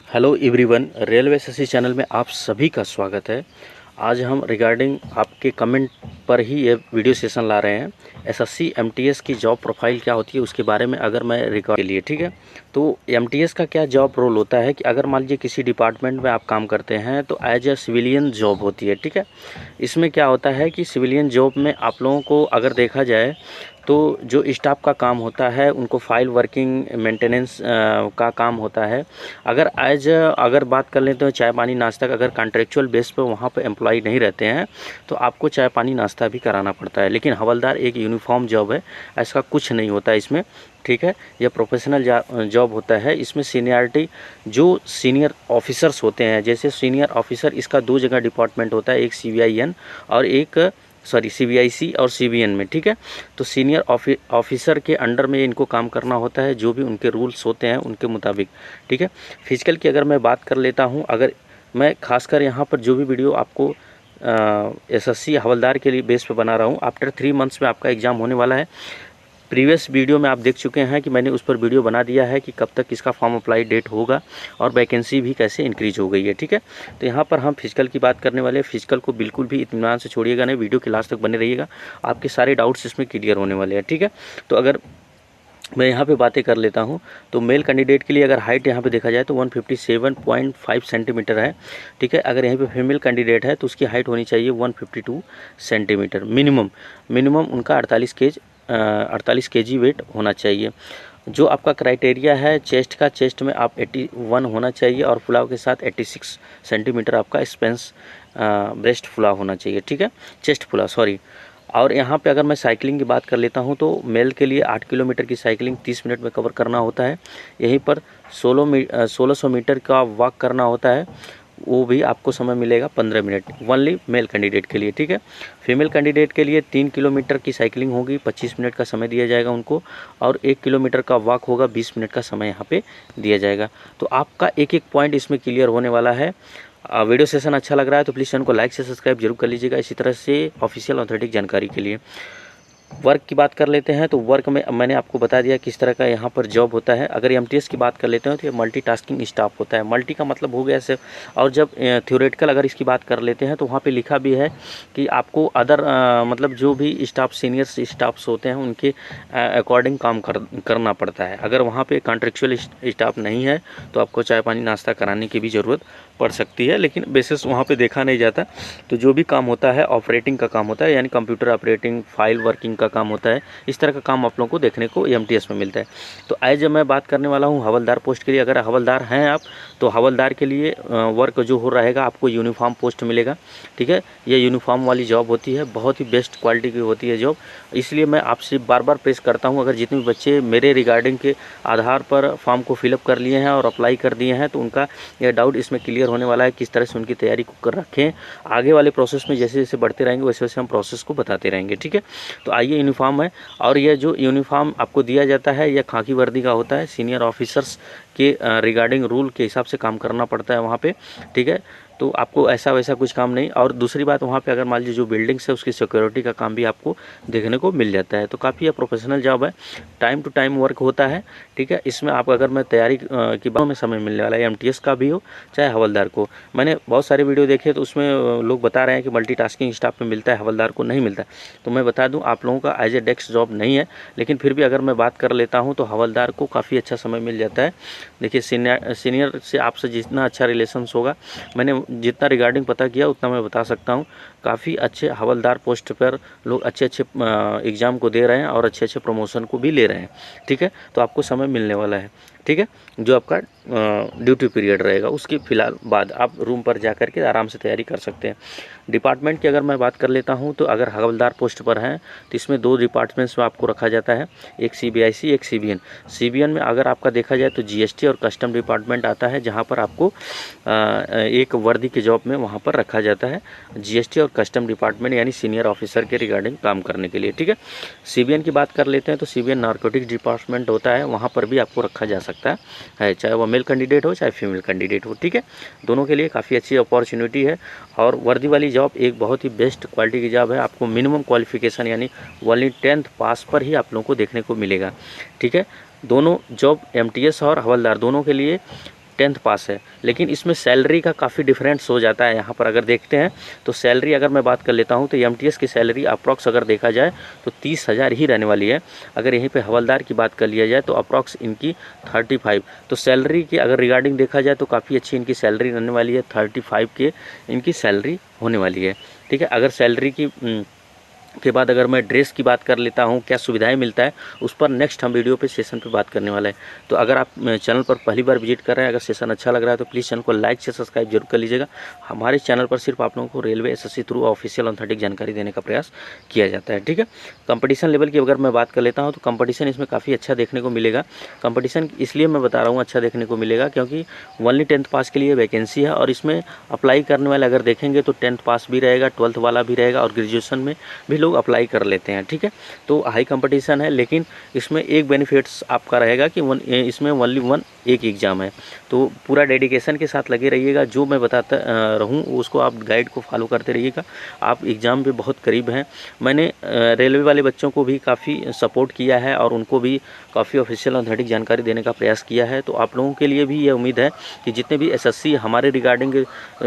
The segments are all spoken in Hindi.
Hello everyone, railway SSC channel में आप सभी का स्वागत है। आज हम रिगार्डिंग आपके कमेंट पर ही ये वीडियो सेशन ला रहे हैं। एसएससी एमटीएस की जॉब प्रोफाइल क्या होती है उसके बारे में अगर मैं रिकॉर्ड के लिए, ठीक है। तो एमटीएस का क्या जॉब रोल होता है कि अगर मान लीजिए किसी डिपार्टमेंट में आप काम करते हैं तो एज ए सिविलियन जॉब होती है, ठीक है। इसमें क्या होता है कि सिविलियन जॉब में आप लोगों को अगर देखा जाए तो जो स्टाफ का काम होता है उनको फाइल वर्किंग मेंटेनेंस का काम होता है। अगर बात कर लेते हैं चाय पानी नाश्ता का, अगर कॉन्ट्रेक्चुअल बेस पे वहाँ पे एम्प्लॉय नहीं रहते हैं तो आपको चाय पानी नाश्ता भी कराना पड़ता है। लेकिन हवलदार एक यूनिफॉर्म जॉब है, ऐसा कुछ नहीं होता इसमें, ठीक है। यह प्रोफेशनल जॉब होता है। इसमें सीनियरिटी जो सीनियर ऑफिसर्स होते हैं, जैसे सीनियर ऑफिसर इसका दो जगह डिपार्टमेंट होता है, एक CVIN और एक CBIC और CBN में, ठीक है। तो सीनियर ऑफिसर के अंडर में इनको काम करना होता है, जो भी उनके रूल्स होते हैं उनके मुताबिक, ठीक है। फिजिकल की अगर मैं बात कर लेता हूं, अगर मैं खासकर यहाँ पर जो भी वीडियो आपको एसएससी हवलदार के लिए बेस पे बना रहा हूँ, आफ्टर 3 मंथ्स में आपका एग्ज़ाम होने वाला है। प्रीवियस वीडियो में आप देख चुके हैं कि मैंने उस पर वीडियो बना दिया है कि कब तक इसका फॉर्म अप्लाई डेट होगा और वैकेंसी भी कैसे इंक्रीज हो गई है, ठीक है। तो यहाँ पर हम फिजिकल की बात करने वाले हैं। फिजिकल को बिल्कुल भी इत्मीनान से छोड़िएगा नहीं, वीडियो के लास्ट तक बने रहिएगा, आपके सारे डाउट्स इसमें क्लियर होने वाले हैं, ठीक है। तो अगर मैं यहाँ पे बातें कर लेता हूँ तो मेल कैंडिडेट के लिए अगर हाइट यहाँ पे देखा जाए तो 157.5 सेंटीमीटर है, ठीक है। अगर यहाँ पे फीमेल कैंडिडेट है तो उसकी हाइट होनी चाहिए 152 सेंटीमीटर मिनिमम उनका 48 केजी वेट होना चाहिए। जो आपका क्राइटेरिया है चेस्ट में आप 81 होना चाहिए और फुलाव के साथ 86 सेंटीमीटर आपका स्पेंस ब्रेस्ट फुला होना चाहिए, ठीक है, चेस्ट फुला, सॉरी। और यहाँ पे अगर मैं साइकिलिंग की बात कर लेता हूँ तो मेल के लिए 8 किलोमीटर की साइकिलिंग 30 मिनट में कवर करना होता है। यहीं पर 1600 मीटर का वॉक करना होता है, वो भी आपको समय मिलेगा 15 मिनट, ओनली मेल कैंडिडेट के लिए, ठीक है। फीमेल कैंडिडेट के लिए 3 किलोमीटर की साइकिलिंग होगी, 25 मिनट का समय दिया जाएगा उनको, और 1 किलोमीटर का वॉक होगा, 20 मिनट का समय यहाँ पे दिया जाएगा। तो आपका एक एक पॉइंट इसमें क्लियर होने वाला है। वीडियो सेशन अच्छा लग रहा है तो प्लीज़ चैनल को लाइक से सब्सक्राइब जरूर कर लीजिएगा, इसी तरह से ऑफिशियल ऑथेंटिक जानकारी के लिए। वर्क की बात कर लेते हैं तो वर्क में मैंने आपको बता दिया किस तरह का यहाँ पर जॉब होता है। अगर एमटीएस की बात कर लेते हैं तो ये मल्टीटास्किंग स्टाफ होता है। मल्टी का मतलब हो गया सिर्फ, और जब थ्योरेटिकल अगर इसकी बात कर लेते हैं तो वहाँ पे लिखा भी है कि आपको अदर मतलब जो भी स्टाफ सीनियर स्टाफ्स होते हैं उनके अकॉर्डिंग काम करना पड़ता है। अगर वहाँ पर कॉन्ट्रेक्चुअल स्टाफ नहीं है तो आपको चाय पानी नाश्ता कराने की भी ज़रूरत पड़ सकती है, लेकिन बेसिस वहाँ पे देखा नहीं जाता। तो जो भी काम होता है ऑपरेटिंग का काम होता है, यानी कंप्यूटर ऑपरेटिंग, फाइल वर्किंग का काम होता है, इस तरह का काम आप लोगों को देखने को एमटीएस में मिलता है। तो आज जब मैं बात करने वाला हूँ हवलदार पोस्ट के लिए, अगर हवलदार हैं आप तो हवलदार के लिए वर्क जो हो रहेगा आपको यूनिफॉर्म पोस्ट मिलेगा, ठीक है। ये यूनिफॉर्म वाली जॉब होती है, बहुत ही बेस्ट क्वालिटी की होती है जॉब। इसलिए मैं आपसे बार बार प्रेस करता हूँ, अगर जितने भी बच्चे मेरे रिगार्डिंग के आधार पर फॉर्म को फिलअप कर लिए हैं और अप्लाई कर दिए हैं तो उनका यह डाउट इसमें क्लियर होने वाला है, किस तरह से उनकी तैयारी को कर रखें। आगे वाले प्रोसेस में जैसे जैसे बढ़ते रहेंगे वैसे वैसे हम प्रोसेस को बताते रहेंगे, ठीक है। तो आइए, यूनिफॉर्म है, और यह जो यूनिफॉर्म आपको दिया जाता है यह खाकी वर्दी का होता है। सीनियर ऑफिसर्स के रिगार्डिंग रूल के हिसाब से काम करना पड़ता है वहाँ पे, ठीक है। तो आपको ऐसा वैसा कुछ काम नहीं। और दूसरी बात, वहाँ पे अगर मान लीजिए जो बिल्डिंग्स है उसकी सिक्योरिटी का काम भी आपको देखने को मिल जाता है। तो काफ़ी यह प्रोफेशनल जॉब है, टाइम टू टाइम वर्क होता है, ठीक है। इसमें आप अगर मैं तैयारी की बात में समय मिलने वाला है, एमटीएस का भी हो चाहे हवलदार को। मैंने बहुत सारे वीडियो देखे तो उसमें लोग बता रहे हैं कि मल्टीटास्किंग स्टाफ में मिलता है, हवलदार को नहीं मिलता। तो मैं बता दूँ आप लोगों का एज ए डेस्क जॉब नहीं है, लेकिन फिर भी अगर मैं बात कर लेता हूँ तो हवलदार को काफ़ी अच्छा समय मिल जाता है। देखिए, सीनियर से आपसे जितना अच्छा रिलेशंस होगा, मैंने जितना रिगार्डिंग पता किया उतना मैं बता सकता हूँ। काफ़ी अच्छे हवलदार पोस्ट पर लोग अच्छे एग्ज़ाम को दे रहे हैं और अच्छे प्रमोशन को भी ले रहे हैं, ठीक है। तो आपको समय मिलने वाला है, ठीक है। जो आपका ड्यूटी पीरियड रहेगा उसके फिलहाल बाद आप रूम पर जा कर के आराम से तैयारी कर सकते हैं। डिपार्टमेंट की अगर मैं बात कर लेता हूं तो अगर हवलदार पोस्ट पर हैं तो इसमें 2 डिपार्टमेंट्स में आपको रखा जाता है, एक CBIC एक CBN। CBN में अगर आपका देखा जाए तो GST और कस्टम डिपार्टमेंट आता है, जहां पर आपको एक वर्दी के जॉब में वहां पर रखा जाता है, GST और कस्टम डिपार्टमेंट, यानी सीनियर ऑफिसर के रिगार्डिंग काम करने के लिए, ठीक है। CBN की बात कर लेते हैं तो CBN नार्कोटिक्स डिपार्टमेंट होता है, वहाँ पर भी आपको रखा जा सकता है, चाहे वो मेल कैंडिडेट हो चाहे फीमेल कैंडिडेट हो, ठीक है। दोनों के लिए काफ़ी अच्छी अपॉर्चुनिटी है। और वर्दी वाली जॉब एक बहुत ही बेस्ट क्वालिटी की जॉब है। आपको मिनिमम क्वालिफिकेशन यानी ओनली 10th पास पर ही आप लोगों को देखने को मिलेगा, ठीक है। दोनों जॉब एमटीएस और हवलदार दोनों के लिए 10th पास है। लेकिन इसमें सैलरी का काफ़ी डिफरेंस हो जाता है। यहाँ पर अगर देखते हैं तो सैलरी अगर मैं बात कर लेता हूँ तो एमटीएस की सैलरी अप्रॉक्स अगर देखा जाए तो 30,000 ही रहने वाली है। अगर यहीं पे हवलदार की बात कर लिया जाए तो अप्रॉक्स इनकी 35। तो सैलरी की अगर रिगार्डिंग देखा जाए तो काफ़ी अच्छी इनकी सैलरी रहने वाली है। 35 के इनकी सैलरी होने वाली है। ठीक है, अगर सैलरी के बाद अगर मैं ड्रेस की बात कर लेता हूँ, क्या सुविधाएं मिलता है, उस पर नेक्स्ट हम वीडियो पे सेशन पे बात करने वाला है। तो अगर आप चैनल पर पहली बार विजिट कर रहे हैं, अगर सेशन अच्छा लग रहा है तो प्लीज़ चैनल को लाइक से सब्सक्राइब जरूर कर लीजिएगा। हमारे चैनल पर सिर्फ आप लोगों को railway SSC through official authentic जानकारी देने का प्रयास किया जाता है। ठीक है, कंपटीशन लेवल की अगर मैं बात कर लेता हूँ तो कंपटीशन इसमें काफ़ी अच्छा देखने को मिलेगा। कंपटीशन इसलिए मैं बता रहा हूँ अच्छा देखने को मिलेगा क्योंकि ओनली 10th पास के लिए वैकेंसी है और इसमें अप्लाई करने वाले अगर देखेंगे तो 10th पास भी रहेगा, 12th वाला भी रहेगा और ग्रेजुएशन में भी लोग अप्लाई कर लेते हैं। ठीक है, तो हाई कंपटीशन है। लेकिन इसमें एक बेनिफिट्स आपका रहेगा कि इसमें ओनली एक एग्ज़ाम है। तो पूरा डेडिकेशन के साथ लगे रहिएगा। जो मैं बताता रहूँ उसको आप गाइड को फॉलो करते रहिएगा। आप एग्ज़ाम पे बहुत करीब हैं। मैंने रेलवे वाले बच्चों को भी काफ़ी सपोर्ट किया है और उनको भी काफ़ी ऑफिशियल ऑथेंटिक जानकारी देने का प्रयास किया है। तो आप लोगों के लिए भी ये उम्मीद है कि जितने भी एसएससी हमारे रिगार्डिंग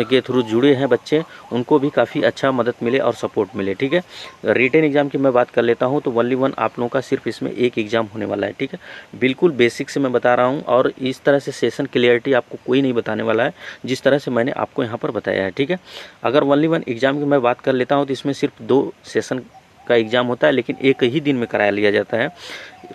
के थ्रू जुड़े हैं बच्चे, उनको भी काफ़ी अच्छा मदद मिले और सपोर्ट मिले। ठीक है, रिटन एग्जाम की मैं बात कर लेता हूं तो ओनली आप लोगों का सिर्फ इसमें एक एग्जाम होने वाला है। ठीक है, बिल्कुल बेसिक से मैं बता रहा हूं और इस तरह से सेशन क्लियरिटी आपको कोई नहीं बताने वाला है जिस तरह से मैंने आपको यहां पर बताया है। ठीक है, अगर ओनली एग्जाम की मैं बात कर लेता हूं तो इसमें सिर्फ 2 सेशन का एग्जाम होता है, लेकिन एक ही दिन में कराया लिया जाता है।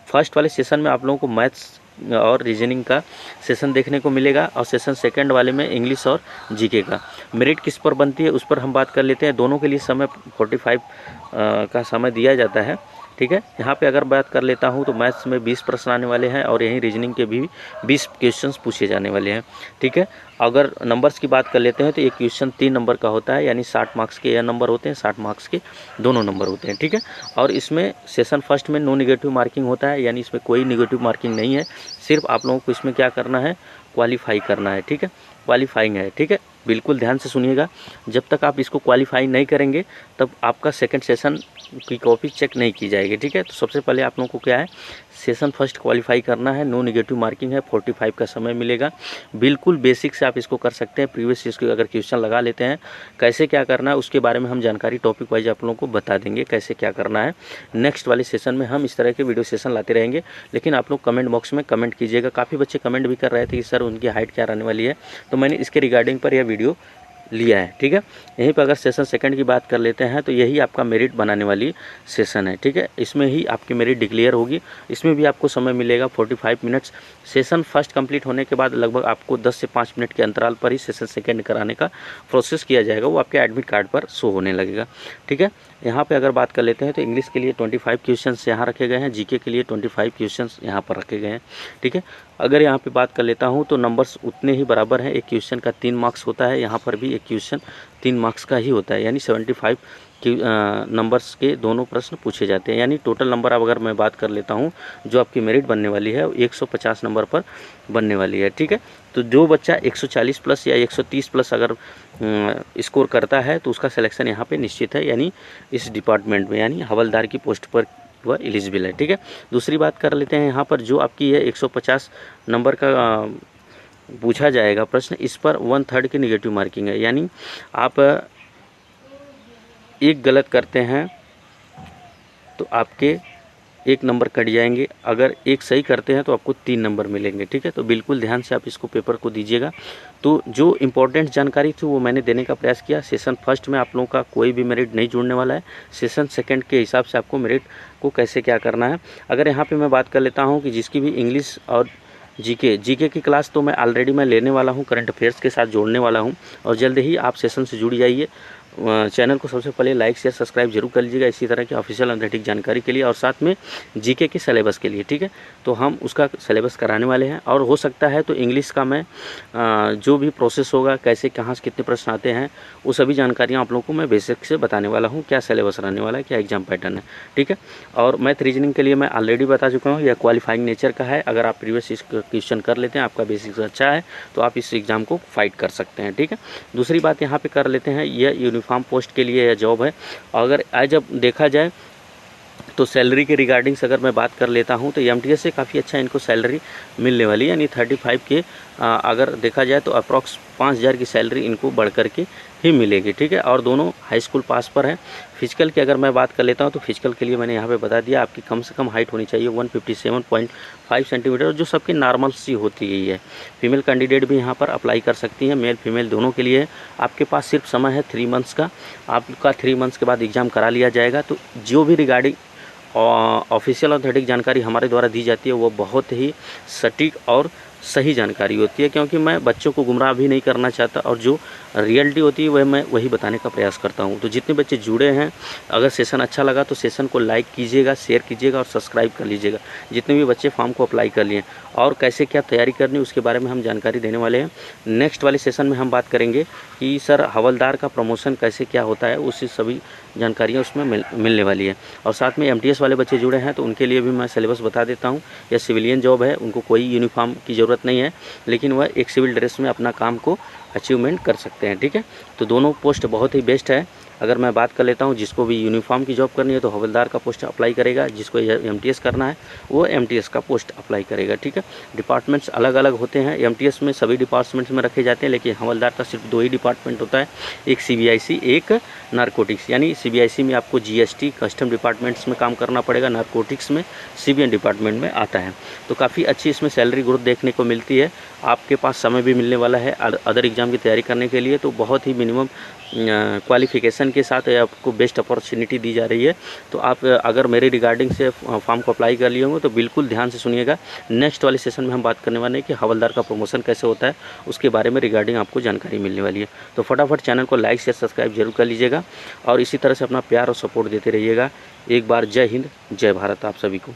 फर्स्ट वाले सेशन में आप लोगों को मैथ्स और रीजनिंग का सेशन देखने को मिलेगा और सेशन सेकंड वाले में इंग्लिश और जीके का। मेरिट किस पर बनती है उस पर हम बात कर लेते हैं। दोनों के लिए समय 45 का समय दिया जाता है। ठीक है, यहाँ पे अगर बात कर लेता हूँ तो मैथ्स में 20 प्रश्न आने वाले हैं और यहीं रीजनिंग के भी 20 क्वेश्चंस पूछे जाने वाले हैं। ठीक है, अगर नंबर्स की बात कर लेते हैं तो एक क्वेश्चन 3 नंबर का होता है, यानी 60 मार्क्स के यह नंबर होते हैं, 60 मार्क्स के दोनों नंबर होते हैं। ठीक है, और इसमें सेशन फर्स्ट में नो नेगेटिव मार्किंग होता है, यानी इसमें कोई नेगेटिव मार्किंग नहीं है। सिर्फ आप लोगों को इसमें क्या करना है, क्वालिफाई करना है। ठीक है, क्वालिफाइंग है। ठीक है, बिल्कुल ध्यान से सुनिएगा। जब तक आप इसको क्वालिफाई नहीं करेंगे तब आपका सेकंड सेशन की कॉपी चेक नहीं की जाएगी। ठीक है, तो सबसे पहले आप लोगों को क्या है, सेशन फर्स्ट क्वालिफाई करना है। नो नेगेटिव मार्किंग है, 45 का समय मिलेगा। बिल्कुल बेसिक से आप इसको कर सकते हैं। प्रीवियस ईयर के अगर क्वेश्चन लगा लेते हैं, कैसे क्या करना है उसके बारे में हम जानकारी टॉपिक वाइज आप लोगों को बता देंगे कैसे क्या करना है। नेक्स्ट वाले सेशन में हम इस तरह के वीडियो सेशन लाते रहेंगे। लेकिन आप लोग कमेंट बॉक्स में कमेंट कीजिएगा। काफ़ी बच्चे कमेंट भी कर रहे थे कि सर उनकी हाइट क्या रहने वाली है, तो मैंने इसके रिगार्डिंग पर यह वीडियो लिया है। ठीक है, यहीं पर अगर सेशन सेकंड की बात कर लेते हैं तो यही आपका मेरिट बनाने वाली सेशन है। ठीक है, इसमें ही आपकी मेरिट डिक्लेयर होगी। इसमें भी आपको समय मिलेगा 45 मिनट्स। सेशन फर्स्ट कंप्लीट होने के बाद लगभग आपको 10 से 5 मिनट के अंतराल पर ही सेशन सेकंड कराने का प्रोसेस किया जाएगा। वो आपके एडमिट कार्ड पर शो होने लगेगा। ठीक है, यहाँ पे अगर बात कर लेते हैं तो इंग्लिश के लिए 25 क्वेश्चंस यहाँ रखे गए हैं, जीके के लिए 25 क्वेश्चंस यहाँ पर रखे गए हैं। ठीक है, अगर यहाँ पे बात कर लेता हूँ तो नंबर्स उतने ही बराबर हैं। एक क्वेश्चन का 3 मार्क्स होता है, यहाँ पर भी एक क्वेश्चन 3 मार्क्स का ही होता है, यानी 75 नंबर्स के दोनों प्रश्न पूछे जाते हैं। यानी टोटल नंबर अब अगर मैं बात कर लेता हूँ जो आपकी मेरिट बनने वाली है 150 नंबर पर बनने वाली है। ठीक है, तो जो बच्चा 140 प्लस या 130 प्लस अगर स्कोर करता है तो उसका सिलेक्शन यहाँ पे निश्चित है, यानी इस डिपार्टमेंट में, यानी हवलदार की पोस्ट पर वह एलिजिबल है। ठीक है, दूसरी बात कर लेते हैं यहाँ पर जो आपकी है 150 नंबर का पूछा जाएगा प्रश्न, इस पर 1/3 की निगेटिव मार्किंग है। यानी आप एक गलत करते हैं तो आपके 1 नंबर कट जाएंगे, अगर एक सही करते हैं तो आपको 3 नंबर मिलेंगे। ठीक है, तो बिल्कुल ध्यान से आप इसको पेपर को दीजिएगा। तो जो इम्पोर्टेंट जानकारी थी वो मैंने देने का प्रयास किया। सेशन फर्स्ट में आप लोगों का कोई भी मेरिट नहीं जुड़ने वाला है। सेशन सेकंड के हिसाब से आपको मेरिट को कैसे क्या करना है। अगर यहाँ पे मैं बात कर लेता हूँ कि जिसकी भी इंग्लिश और जीके की क्लास तो मैं ऑलरेडी लेने वाला हूँ, करंट अफेयर्स के साथ जोड़ने वाला हूँ और जल्द ही आप सेशन से जुड़ जाइए। चैनल को सबसे पहले लाइक शेयर सब्सक्राइब जरूर कर लीजिएगा इसी तरह की ऑफिशियल ऑथेंटिक जानकारी के लिए और साथ में जीके के सिलेबस के लिए। ठीक है, तो हम उसका सिलेबस कराने वाले हैं और हो सकता है तो इंग्लिश का मैं जो भी प्रोसेस होगा, कैसे कहाँ से कितने प्रश्न आते हैं, वो सभी जानकारियाँ आप लोगों को मैं बेसिक से बताने वाला हूँ, क्या सिलेबस रहने वाला है, क्या एग्जाम पैटर्न है। ठीक है, और मैथ रीजनिंग के लिए मैं ऑलरेडी बता चुका हूँ, यह क्वालिफाइंग नेचर का है। अगर आप प्रीवियस क्वेश्चन कर लेते हैं, आपका बेसिक्स अच्छा है तो आप इस एग्ज़ाम को फाइट कर सकते हैं। ठीक है, दूसरी बात यहाँ पर कर लेते हैं, यह यूनिफॉर्म पोस्ट के लिए यह जॉब है। अगर आज जब देखा जाए तो सैलरी के रिगार्डिंग्स अगर मैं बात कर लेता हूं तो एमटीएस से काफ़ी अच्छा इनको सैलरी मिलने वाली है, यानी 35 के अगर देखा जाए तो अप्रॉक्स 5,000 की सैलरी इनको बढ़ कर के ही मिलेगी, ठीक है। और दोनों हाई स्कूल पास पर है। फिजिकल की अगर मैं बात कर लेता हूं तो फिजिकल के लिए मैंने यहाँ पे बता दिया, आपकी कम से कम हाइट होनी चाहिए 157.5 सेंटीमीटर, जो सबकी नॉर्मल सी होती गई है। फीमेल कैंडिडेट भी यहाँ पर अप्लाई कर सकती हैं, मेल फीमेल दोनों के लिए। आपके पास सिर्फ समय है 3 मंथ्स का, आपका 3 मंथ्स के बाद एग्ज़ाम करा लिया जाएगा। तो जो भी रिगार्डिंग ऑफिशियल ऑथेंटिक जानकारी हमारे द्वारा दी जाती है वो बहुत ही सटीक और सही जानकारी होती है, क्योंकि मैं बच्चों को गुमराह भी नहीं करना चाहता और जो रियलिटी होती है वह मैं वही बताने का प्रयास करता हूं। तो जितने बच्चे जुड़े हैं, अगर सेशन अच्छा लगा तो सेशन को लाइक कीजिएगा, शेयर कीजिएगा और सब्सक्राइब कर लीजिएगा। जितने भी बच्चे फॉर्म को अप्लाई कर लिए और कैसे क्या तैयारी करनी उसके बारे में हम जानकारी देने वाले हैं। नेक्स्ट वाले सेशन में हम बात करेंगे कि सर हवलदार का प्रमोशन कैसे क्या होता है, उससे सभी जानकारियाँ उसमें मिलने वाली है। और साथ में एमटीएस वाले बच्चे जुड़े हैं तो उनके लिए भी मैं सिलेबस बता देता हूँ। या सिविलियन जॉब है, उनको कोई यूनिफॉर्म की ज़रूरत नहीं है, लेकिन वह एक सिविल ड्रेस में अपना काम को अचीवमेंट कर सकते हैं, ठीक है। तो दोनों पोस्ट बहुत ही बेस्ट है। अगर मैं बात कर लेता हूं, जिसको भी यूनिफॉर्म की जॉब करनी है तो हवलदार का पोस्ट अप्लाई करेगा, जिसको एमटीएस करना है वो एमटीएस का पोस्ट अप्लाई करेगा, ठीक है। डिपार्टमेंट्स अलग अलग होते हैं, एमटीएस में सभी डिपार्टमेंट्स में रखे जाते हैं, लेकिन हवलदार का सिर्फ 2 ही डिपार्टमेंट होता है, एक सीबीआईसी, एक नारकोटिक्स। यानी सीबीआईसी में आपको जीएसटी कस्टम डिपार्टमेंट्स में काम करना पड़ेगा, नारकोटिक्स में सीबीएन डिपार्टमेंट में आता है। तो काफ़ी अच्छी इसमें सैलरी ग्रोथ देखने को मिलती है। आपके पास समय भी मिलने वाला है अदर एग्ज़ाम की तैयारी करने के लिए, तो बहुत ही मिनिमम क्वालिफिकेशन के साथ आपको बेस्ट अपॉर्चुनिटी दी जा रही है। तो आप अगर मेरे रिगार्डिंग से फॉर्म को अप्लाई कर लिए होंगे तो बिल्कुल ध्यान से सुनिएगा। नेक्स्ट वाले सेशन में हम बात करने वाले हैं कि हवलदार का प्रमोशन कैसे होता है, उसके बारे में रिगार्डिंग आपको जानकारी मिलने वाली है। तो फटाफट चैनल को लाइक शेयर सब्सक्राइब जरूर कर लीजिएगा और इसी तरह से अपना प्यार और सपोर्ट देते रहिएगा। एक बार जय हिंद, जय भारत आप सभी को।